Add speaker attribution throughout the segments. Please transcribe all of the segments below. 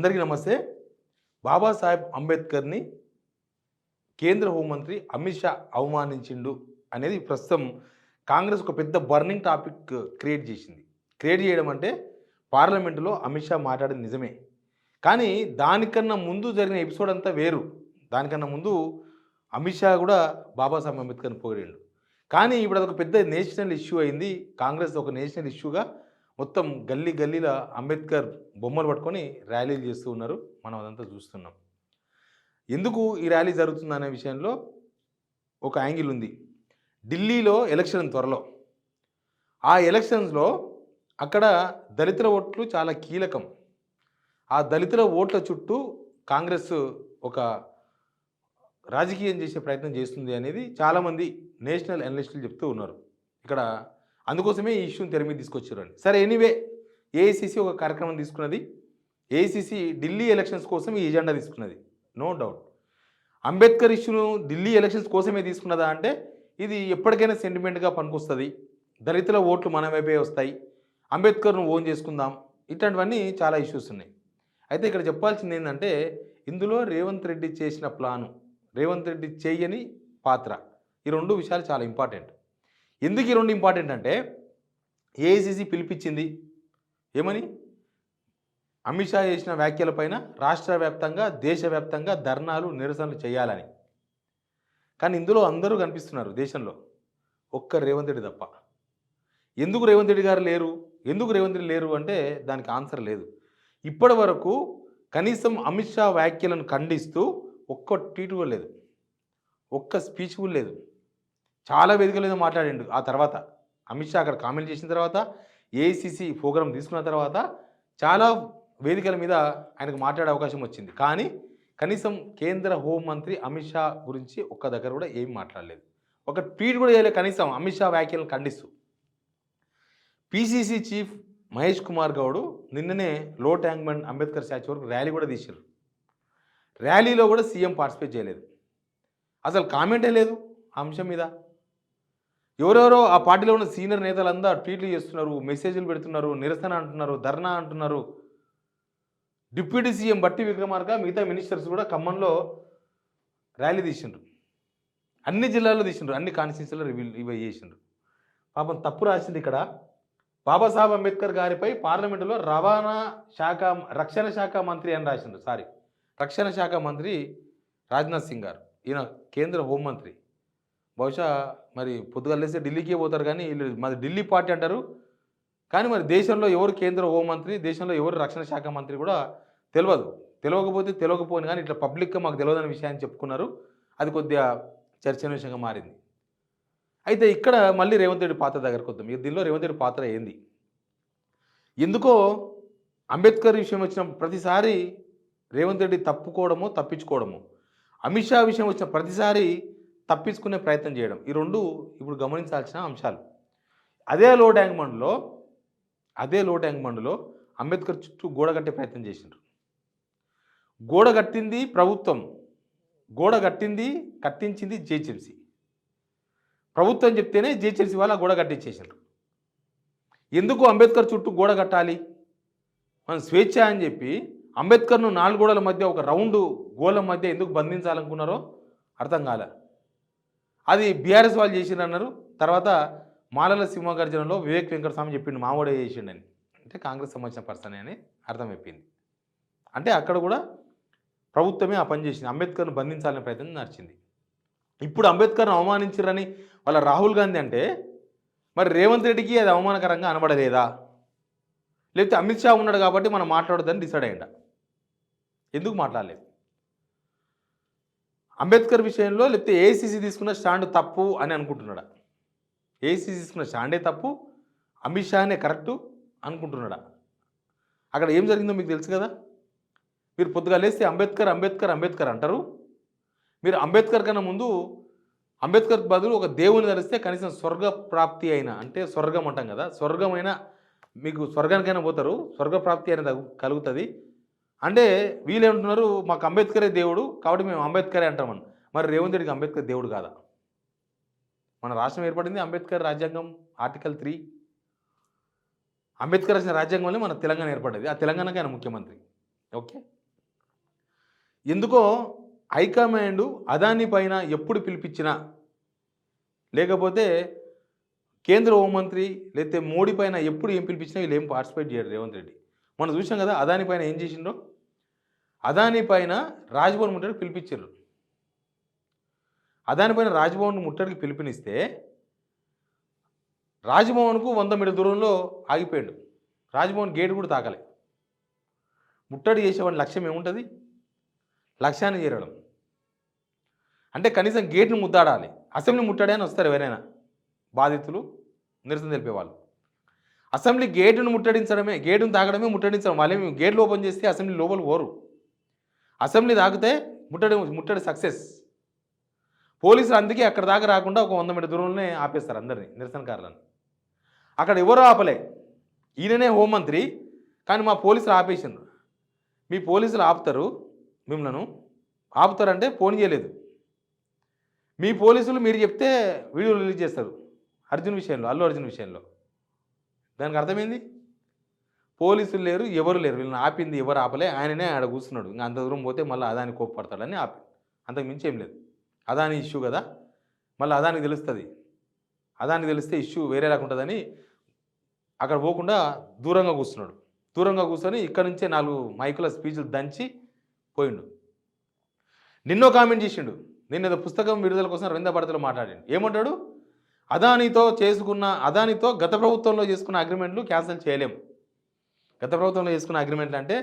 Speaker 1: అందరికీ నమస్తే. బాబాసాహెబ్ అంబేద్కర్‌ని కేంద్ర హోంమంత్రి అమిత్ షా అవమానించిండు అనేది ప్రస్తుతం కాంగ్రెస్ ఒక పెద్ద బర్నింగ్ టాపిక్ క్రియేట్ చేసింది. క్రియేట్ చేయడం అంటే పార్లమెంటులో అమిత్ షా మాట్లాడింది నిజమే. కానీ దానికన్నా ముందు జరిగిన ఎపిసోడ్ అంతా వేరు. దానికన్నా ముందు అమిత్ షా కూడా బాబాసాహెబ్ అంబేద్కర్‌ని పొగిడిండు. కానీ ఇప్పుడు అదొక పెద్ద నేషనల్ ఇష్యూ అయింది. కాంగ్రెస్ ఒక నేషనల్ ఇష్యూగా మొత్తం గల్లీ గల్లీల అంబేద్కర్ బొమ్మలు పట్టుకొని ర్యాలీలు చేస్తూ ఉన్నారు. మనం అదంతా చూస్తున్నాం. ఎందుకు ఈ ర్యాలీ జరుగుతుందనే విషయంలో ఒక యాంగిల్ ఉంది. ఢిల్లీలో ఎలక్షన్ త్వరలో. ఆ ఎలక్షన్స్‌లో అక్కడ దళితుల ఓట్లు చాలా కీలకం. ఆ దళితుల ఓట్ల చుట్టూ కాంగ్రెస్ ఒక రాజకీయం చేసే ప్రయత్నం చేస్తుంది అనేది చాలామంది నేషనల్ అనలిస్టులు చెప్తూ ఉన్నారు. ఇక్కడ అందుకోసమే ఈ ఇష్యూని తెర మీద తీసుకొచ్చారండి. సరే ఎనీవే ఏఐసీసీ ఒక కార్యక్రమం తీసుకున్నది. ఏఐసీసీ ఢిల్లీ ఎలక్షన్స్ కోసం ఈ ఎజెండా తీసుకున్నది. No doubt. అంబేద్కర్ ఇష్యూను ఢిల్లీ ఎలక్షన్స్ కోసమే తీసుకున్నదా అంటే ఇది ఎప్పటికైనా సెంటిమెంట్గా పనికొస్తుంది. దళితుల ఓట్లు మన వైపే వస్తాయి. అంబేద్కర్ను ఓన్ చేసుకుందాం. ఇట్లాంటివన్నీ చాలా ఇష్యూస్ ఉన్నాయి. అయితే ఇక్కడ చెప్పాల్సింది ఏంటంటే ఇందులో రేవంత్ రెడ్డి చేసిన ప్లాను, రేవంత్ రెడ్డి చేయని పాత్ర, ఈ రెండు విషయాలు చాలా ఇంపార్టెంట్. ఎందుకు ఈ రెండు ఇంపార్టెంట్ అంటే ఏఐసీసీ పిలిపించింది ఏమని, అమిత్ షా చేసిన వ్యాఖ్యలపైన రాష్ట్ర వ్యాప్తంగా దేశవ్యాప్తంగా ధర్నాలు నిరసనలు చేయాలని. కానీ ఇందులో అందరూ కనిపిస్తున్నారు దేశంలో, ఒక్క రేవంత్ రెడ్డి తప్ప. ఎందుకు రేవంత్ రెడ్డి గారు లేరు, ఎందుకు రేవంత్ రెడ్డి లేరు అంటే దానికి ఆన్సర్ లేదు. ఇప్పటి వరకు కనీసం అమిత్ షా వ్యాఖ్యలను ఖండిస్తూ ఒక్క ట్వీట్ కూడా లేదు, ఒక్క స్పీచ్ కూడా లేదు. చాలా వేదికల మీద మాట్లాడిండు. ఆ తర్వాత అమిత్ షా అక్కడ కామెంట్ చేసిన తర్వాత ఏఐసీసీ ప్రోగ్రాం తీసుకున్న తర్వాత చాలా వేదికల మీద ఆయనకు మాట్లాడే అవకాశం వచ్చింది. కానీ కనీసం కేంద్ర హోంమంత్రి అమిత్ షా గురించి ఒక్క దగ్గర కూడా ఏం మాట్లాడలేదు. ఒక ట్వీట్ కూడా చేయలేదు కనీసం అమిత్ షా వ్యాఖ్యలను ఖండిస్తూ. పీసీసీ చీఫ్ మహేష్ కుమార్ గౌడ్ నిన్ననే లో ట్యాంక్ బండ్ అంబేద్కర్ స్టాచ్యూ వరకు ర్యాలీ కూడా తీశారు. ర్యాలీలో కూడా సీఎం పార్టిసిపేట్ చేయలేదు. అసలు కామెంటే లేదు ఆ అంశం మీద. ఎవరెవరో ఆ పార్టీలో ఉన్న సీనియర్ నేతలంతా ట్వీట్లు చేస్తున్నారు, మెసేజ్లు పెడుతున్నారు, నిరసన అంటున్నారు, ధర్నా అంటున్నారు. డిప్యూటీ సీఎం బట్టి విక్రమార్క మిగతా మినిస్టర్స్ కూడా ఖమ్మంలో ర్యాలీ తీసిండ్రు. అన్ని జిల్లాల్లో తీసిండ్రు, అన్ని కాన్స్టిట్యూన్సీలో ఇవి చేసిండ్రు. పాపం తప్పు రాసింది ఇక్కడ. బాబాసాహెబ్ అంబేద్కర్ గారిపై పార్లమెంటులో రక్షణ శాఖ మంత్రి అని రాసిండ్రు. రక్షణ శాఖ మంత్రి రాజ్నాథ్ సింగ్ గారు, ఈయన కేంద్ర హోంమంత్రి. బహుశా మరి పొద్దుగా లేస్తే ఢిల్లీకే పోతారు, కానీ వీళ్ళు మాది ఢిల్లీ పార్టీ అంటారు. కానీ మరి దేశంలో ఎవరు కేంద్ర హోంమంత్రి, దేశంలో ఎవరు రక్షణ శాఖ మంత్రి కూడా తెలియకపోతే తెలియకపోయినా కానీ ఇట్లా పబ్లిక్గా మాకు తెలియదనే విషయాన్ని చెప్పుకున్నారు. అది కొద్దిగా చర్చనీయాంశంగా మారింది. అయితే ఇక్కడ మళ్ళీ రేవంత్ రెడ్డి పాత్ర దగ్గరకు వద్దాం. దీనిలో రేవంత్ రెడ్డి పాత్ర ఏంది? ఎందుకో అంబేద్కర్ విషయం వచ్చిన ప్రతిసారి రేవంత్ రెడ్డి తప్పించుకోవడము, అమిత్ షా విషయం వచ్చిన ప్రతిసారి తప్పించుకునే ప్రయత్నం చేయడం, ఈ రెండు ఇప్పుడు గమనించాల్సిన అంశాలు. అదే లో ట్యాంక్ బండ్లో అంబేద్కర్ చుట్టూ గోడ కట్టే ప్రయత్నం చేసిండ్రు. గోడ కట్టింది ప్రభుత్వం, కట్టించింది జిహెచ్ఎంసీ. ప్రభుత్వం చెప్తేనే జిహెచ్ఎంసీ వాళ్ళు గోడ కట్టించేసిండ్రు. ఎందుకు అంబేద్కర్ చుట్టూ గోడ కట్టాలి, మనం స్వేచ్ఛ అని చెప్పి అంబేద్కర్ను 4 గోడల మధ్య ఒక రౌండ్ గోళం మధ్య ఎందుకు బంధించాలనుకున్నారో అర్థం కాలే. అది బీఆర్ఎస్ వాళ్ళు చేసిండ్రన్నారు. తర్వాత మాలల సింహగర్జనలో వివేక్ వెంకటస్వామి చెప్పిండు మావోడే చేసిండని. అంటే కాంగ్రెస్ సంబంధించిన పర్సనే అని అర్థమైపోయింది. అంటే అక్కడ కూడా ప్రభుత్వమే ఆ పని చేసింది, అంబేద్కర్ను బంధించాలనే ప్రయత్నం నడిచింది. ఇప్పుడు అంబేద్కర్ను అవమానించారని వాళ్ళ రాహుల్ గాంధీ అంటే మరి రేవంత్ రెడ్డికి అది అవమానకరంగా అనబడలేదా? లేకపోతే అమిత్ షా ఉన్నాడు కాబట్టి మనం మాట్లాడొద్దని డిసైడ్ అయ్యిందా? ఎందుకు మాట్లాడలేదు? అంబేద్కర్ విషయంలో లేకపోతే ఏఐసీసీ తీసుకున్న స్టాండ్ తప్పు అని అనుకుంటున్నాడా? ఏఐసీసీ తీసుకున్న స్టాండే తప్పు, అమిత్ షానే కరెక్టు అనుకుంటున్నాడా? అక్కడ ఏం జరిగిందో మీకు తెలుసు కదా. మీరు పొద్దుగా లేస్తే అంబేద్కర్ అంటారు. మీరు అంబేద్కర్ కన్నా ముందు అంబేద్కర్ బదులు ఒక దేవుని ధరిస్తే కనీసం స్వర్గ ప్రాప్తి అయినా, అంటే స్వర్గం అంటాం కదా, స్వర్గమైనా మీకు స్వర్గానికైనా పోతారు, స్వర్గప్రాప్తి అనేది కలుగుతుంది. అంటే వీళ్ళేమంటున్నారు, మాకు అంబేద్కరే దేవుడు కాబట్టి మేము అంబేద్కరే అంటామని. మరి రేవంత్ రెడ్డికి అంబేద్కర్ దేవుడు కాదా? మన రాష్ట్రం ఏర్పడింది అంబేద్కర్ రాజ్యాంగం ఆర్టికల్ 3. అంబేద్కర్ రాసిన రాజ్యాంగం వల్లే మన తెలంగాణ ఏర్పడ్డది. ఆ తెలంగాణకి ఆయన ముఖ్యమంత్రి. ఓకే. ఎందుకో హైకమాండ్ అదాని పైన ఎప్పుడు పిలిపించినా, లేకపోతే కేంద్ర హోంమంత్రి లేకపోతే మోడీ పైన ఎప్పుడు ఏం పిలిపించినా వీళ్ళు ఏం పార్టిసిపేట్ చేయరు రేవంత్ రెడ్డి. మనం చూసాం కదా అదాని పైన ఏం చేసిండ్రో. అదాని పైన రాజ్భవన్ ముట్టడికి పిలిపించారు. అదాని పైన రాజ్భవన్ ముట్టడికి పిలుపునిస్తే రాజ్భవన్కు 100 మీటర్ల దూరంలో ఆగిపోయాడు. రాజ్భవన్ గేట్ కూడా తాకలే. ముట్టడి చేసేవాడి లక్ష్యం ఏముంటుంది? లక్ష్యాన్ని చేరడం. అంటే కనీసం గేట్ను ముద్దాడాలి. అసెంబ్లీ ముట్టడి అని వస్తారు ఎవరైనా బాధితులు, నిరసన తెలిపేవాళ్ళు. అసెంబ్లీ గేటును ముట్టడించడమే, గేటును తాగడమే ముట్టడించడం. వాళ్ళేమి గేట్లు ఓపెన్ చేస్తే అసెంబ్లీ లోపల పోరు. అసెంబ్లీ తాకితే ముట్టడి సక్సెస్. పోలీసులు అందుకే అక్కడ దాకా రాకుండా ఒక 100 మీటర్ దూరంలోనే ఆపేస్తారు అందరినీ, నిరసనకారులను. అక్కడ ఎవరో ఆపలే. ఈయననే హోంమంత్రి, కానీ మా పోలీసులు ఆపేసిండ్రు. మీ పోలీసులు ఆపుతారు, మిమ్మల్ని ఆపుతారంటే ఫోన్ చేయలేదు. మీ పోలీసులు మీరు చెప్తే వీడియో రిలీజ్ చేస్తారు అర్జున్ విషయంలో, అల్లు అర్జున్ విషయంలో. దానికి అర్థమైంది? పోలీసులు లేరు, ఎవరు లేరు. వీళ్ళని ఆపింది ఎవరు ఆపలే, ఆయననే ఆడ కూర్చున్నాడు. ఇంకా అంత దూరం పోతే మళ్ళీ అదాని కోప్పడతాడని ఆపి, అంతకు మించి ఏం లేదు. అదాని ఇష్యూ కదా, మళ్ళీ అదానికి తెలుస్తుంది. అదానికి తెలిస్తే ఇష్యూ వేరేలాగా ఉంటుందని అక్కడ పోకుండా దూరంగా కూర్చున్నాడు. దూరంగా కూర్చొని ఇక్కడ నుంచే 4 మైకుల స్పీచ్లు దంచి పోయిండు. నిన్నో కామెంట్ చేసిండు. నిన్న ఏదో పుస్తకం విడుదల కోసం రవీంద్ర భారతిలో మాట్లాడాడు. ఏమంటాడు? అదానితో గత ప్రభుత్వంలో చేసుకున్న అగ్రిమెంట్లు క్యాన్సిల్ చేయలేము. గత ప్రభుత్వంలో చేసుకున్న అగ్రిమెంట్లు అంటే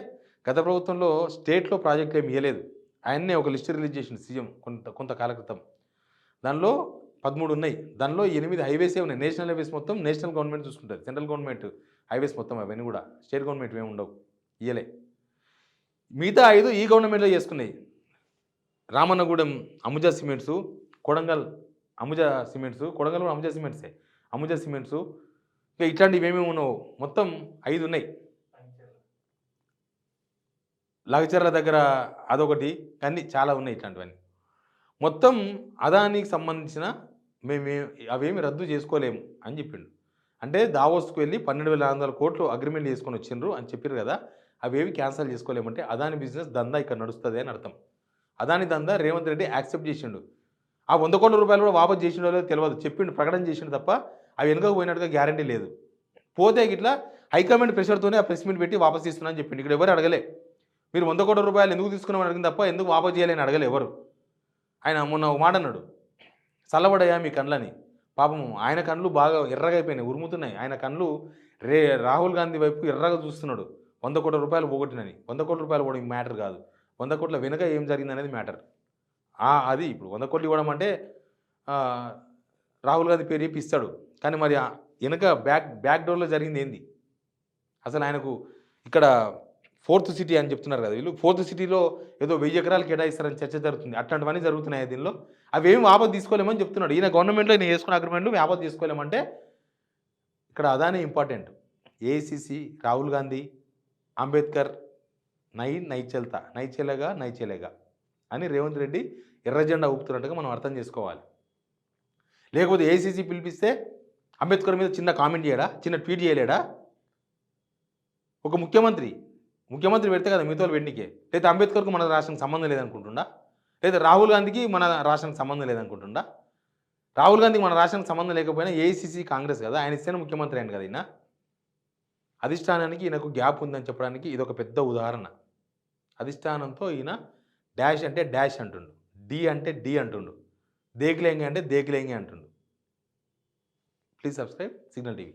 Speaker 1: గత ప్రభుత్వంలో స్టేట్లో ప్రాజెక్టులు ఏమి ఇవ్వలేదు. ఆయన్నే ఒక లిస్ట్ రిలీజ్ చేసిండు సీఎం కొంతకాల క్రితం. దానిలో 13 ఉన్నాయి. దానిలో 8 హైవేసే ఉన్నాయి. నేషనల్ హైవేస్ మొత్తం నేషనల్ గవర్నమెంట్ చూసుకుంటుంది. సెంట్రల్ గవర్నమెంట్ హైవేస్ మొత్తం అవన్నీ కూడా స్టేట్ గవర్నమెంట్ ఏమి ఉండవు, ఇయ్యలే. మిగతా 5 ఈ గవర్నమెంట్లో చేసుకున్నాయి. రామన్నగూడెం అంబుజా సిమెంట్సు, కొడంగల్ అంబుజా సిమెంట్సు, కొడంగల్ కూడా అంబుజా సిమెంట్సే, అంబుజా సిమెంట్సు, ఇంకా ఇట్లాంటివి ఏమేమి ఉన్నావు మొత్తం 5 ఉన్నాయి. లగచర్ల దగ్గర అదొకటి, అన్నీ చాలా ఉన్నాయి ఇట్లాంటివన్నీ. మొత్తం అదానికి సంబంధించిన అవేమి రద్దు చేసుకోలేము అని చెప్పిండు. అంటే దావోస్కు వెళ్ళి 12,600 కోట్లు అగ్రిమెంట్ చేసుకొని వచ్చిండ్రు అని చెప్పారు కదా, అవేవి క్యాన్సిల్ చేసుకోలేమంటే అదాని బిజినెస్ దందా ఇక్కడ నడుస్తుంది అని అర్థం. అదాని దందా రేవంత్ రెడ్డి యాక్సెప్ట్ చేసిండు. ఆ 100 కోట్ల రూపాయలు కూడా వాపసు చేసిండో లేదో తెలియదు, చెప్పిండు, ప్రకటన చేసిండు తప్ప అవి వెనుకకు పోయినట్టుగా గ్యారంటీ లేదు. పోతే ఇట్లా హైకమాండ్ ప్రెషర్తోనే ఆ ప్రెస్ మీట్ పెట్టి వాపసు తీస్తున్నా అని చెప్పిండు. ఇక్కడ ఎవరు అడగలే, మీరు 100 కోట్ల రూపాయలు ఎందుకు తీసుకున్నామని అడిగింది తప్ప ఎందుకు వాపసు చేయాలని అడగలే ఎవరు. ఆయన మొన్న ఒక మాట అన్నాడు, చల్లబడయా మీ కళ్ళని. పాపం ఆయన కళ్ళు బాగా ఎర్రగా అయిపోయినాయి, ఉరుముతున్నాయి. ఆయన కళ్ళు రాహుల్ గాంధీ వైపు ఎర్రగా చూస్తున్నాడు. 100 కోట్ల రూపాయలు పోగొట్టినని. 100 కోట్ల రూపాయలు పోవడం మ్యాటర్ కాదు, 100 కోట్ల వెనుక ఏం జరిగింది అనేది మ్యాటర్. అది ఇప్పుడు 100 కోట్లు ఇవ్వడం అంటే రాహుల్ గాంధీ పేరు చెప్పి ఇస్తాడు, కానీ మరి వెనుక బ్యాక్ డోర్లో జరిగింది ఏంది అసలు? ఆయనకు ఇక్కడ 4th సిటీ అని చెప్తున్నారు కదా వీళ్ళు, 4th సిటీలో ఏదో 1000 ఎకరాలు కేటాయిస్తారని చర్చ జరుగుతుంది. అట్లాంటివన్నీ జరుగుతున్నాయి దీనిలో. అవేమి వాపసు తీసుకోలేమని చెప్తున్నాడు ఈయన. గవర్నమెంట్లో ఈయన చేసుకున్న అగ్రిమెంట్లు వాపసు తీసుకోలేమంటే ఇక్కడ అదానే ఇంపార్టెంట్. ఏఐసిసి, రాహుల్ గాంధీ, అంబేద్కర్, నైచెలగా అని రేవంత్ రెడ్డి ఎర్రజెండా ఊపుతున్నట్టుగా మనం అర్థం చేసుకోవాలి. లేకపోతే ఏఐసిసి పిలిపిస్తే అంబేద్కర్ మీద చిన్న కామెంట్ చేయడా, చిన్న ట్వీట్ చేయలేడా? ఒక ముఖ్యమంత్రి పెడితే కదా మిగతా వాళ్ళు పెట్టికే. లేదా అంబేద్కర్కు మన రాష్ట్రానికి సంబంధం లేదనుకుంటుండా? లేదా రాహుల్ గాంధీకి మన రాష్ట్రానికి సంబంధం లేదనుకుంటుండా? రాహుల్ గాంధీకి మన రాష్ట్రానికి సంబంధం లేకపోయినా ఏఐసిసి కాంగ్రెస్ కదా, ఆయన ఇస్తేనే ముఖ్యమంత్రి అయింది కదా. ఈయన అధిష్టానానికి ఈయనకు గ్యాప్ ఉందని చెప్పడానికి ఇది ఒక పెద్ద ఉదాహరణ. అధిష్టానంతో ఈయన డాష్ అంటే డాష్ అంటుండు, డి అంటే డి అంటుండు, దేకిలేంగి అంటే దేకిలేంగి అంటుండు. Please subscribe signal TV.